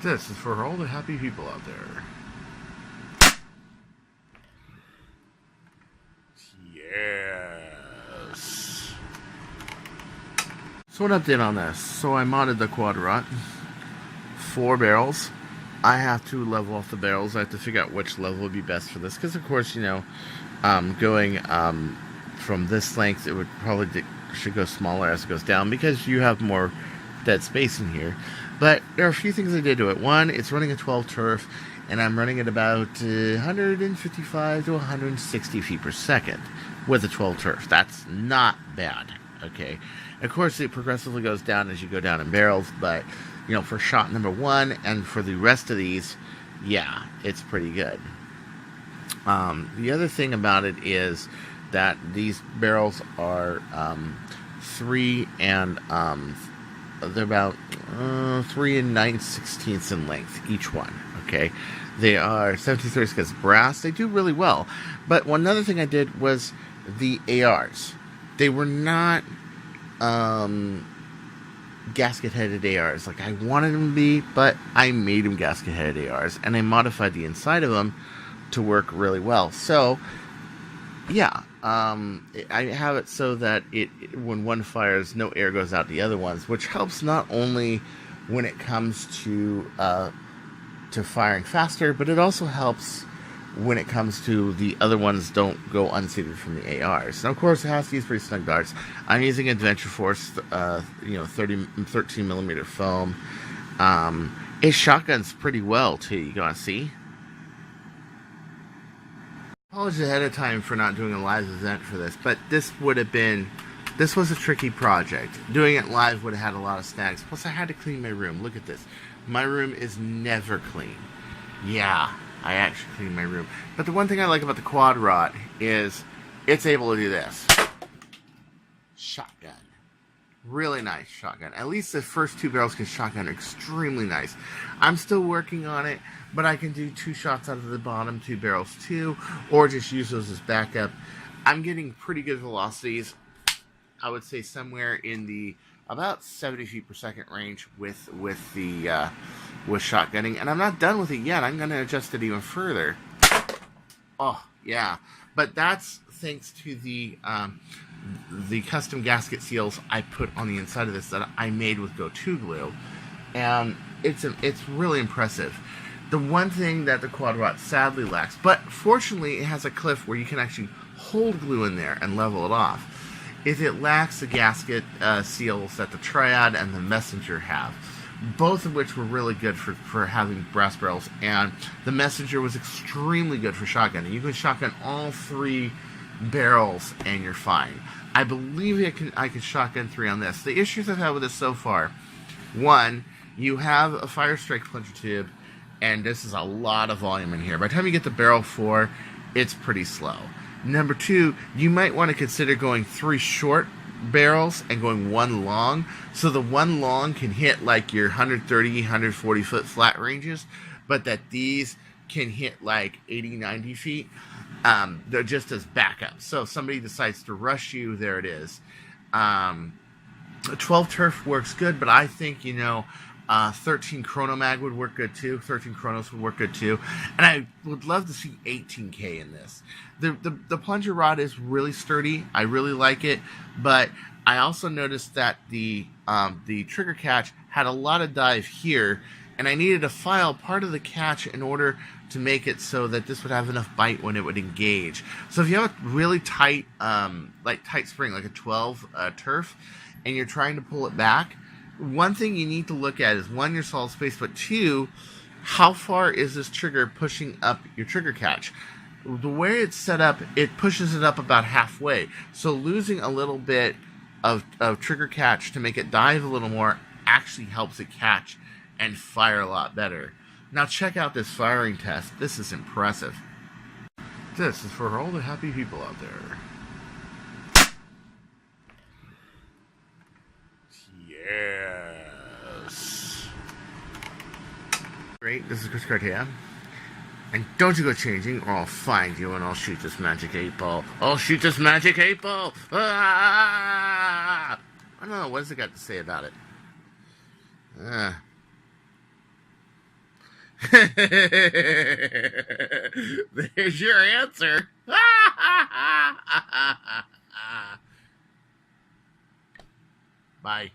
This is for all the happy people out there. Yes. So an update on this. So I modded the Quadrot. 4 barrels. I have to level off the barrels. I have to figure out which level would be best for this. Because of course, you know, going from this length, it would probably should go smaller as it goes down because you have more dead space in here. But there are a few things I did to it. One, it's running a 12 turf, and I'm running at about 155 to 160 feet per second with a 12 turf. That's not bad, okay? Of course, it progressively goes down as you go down in barrels, but, you know, for shot number 1 and for the rest of these, yeah, it's pretty good. The other thing about it is that these barrels are 3 and they're about 3 and 9/16 in length each one. Okay, they are 1730 because brass. They do really well. But one other thing I did was the ARs. They were not gasket-headed ARs like I wanted them to be, but I made them gasket-headed ARs, and I modified the inside of them to work really well. So, yeah, I have it so that when one fires, no air goes out the other ones, which helps not only when it comes to firing faster, but it also helps when it comes to the other ones don't go unseated from the ARs. Now, of course, it has to use pretty snug darts. I'm using Adventure Force, 13 millimeter foam. It shotguns pretty well too. You gotta see. Apologies ahead of time for not doing a live event for this, but this was a tricky project. Doing it live would have had a lot of snags. Plus, I had to clean my room. Look at this. My room is never clean. Yeah, I actually clean my room. But the one thing I like about the Quadrot is it's able to do this. Shotgun. Really nice shotgun. At least the first 2 barrels can shotgun extremely nice. I'm still working on it, but I can do 2 shots out of the bottom 2 barrels too, or just use those as backup. I'm getting pretty good velocities. I would say somewhere in the about 70 feet per second range with shotgunning, and I'm not done with it yet. I'm going to adjust it even further. Oh yeah, but that's thanks to the custom gasket seals I put on the inside of this that I made with Go-To glue, and it's really impressive. The one thing that the Quadrot sadly lacks, but fortunately it has a cliff where you can actually hold glue in there and level it off, is it lacks the gasket seals that the Triad and the Messenger have, both of which were really good for having brass barrels, and the Messenger was extremely good for shotgunning. You can shotgun all 3 barrels and you're fine. I believe I can shotgun 3 on this. The issues I've had with this so far: 1, you have a fire strike plunger tube, and this is a lot of volume in here. By the time you get to barrel 4, it's pretty slow. Number 2, you might want to consider going 3 short barrels and going 1 long, so the 1 long can hit like your 130, 140 foot flat ranges, but that these can hit like 80, 90 feet. They're just as backup. So if somebody decides to rush you, there it is. A 12 turf works good, but I think, 13 Chronomag would work good too. 13 Chronos would work good too. And I would love to see 18K in this. The plunger rod is really sturdy. I really like it. But I also noticed that the trigger catch had a lot of dive here, and I needed to file part of the catch in order to make it so that this would have enough bite when it would engage. So if you have a really tight, tight spring, like a 12 turf, and you're trying to pull it back, one thing you need to look at is, 1, your solid space, but 2, how far is this trigger pushing up your trigger catch? The way it's set up, it pushes it up about halfway. So losing a little bit of trigger catch to make it dive a little more actually helps it catch and fire a lot better. Now check out this firing test. This is impressive. This is for all the happy people out there. Yes. Great, this is Cartaya. And don't you go changing, or I'll find you and I'll shoot this magic 8-ball. I'll shoot this magic 8-ball! Ah! I don't know, what has it got to say about it? There's your answer. Bye.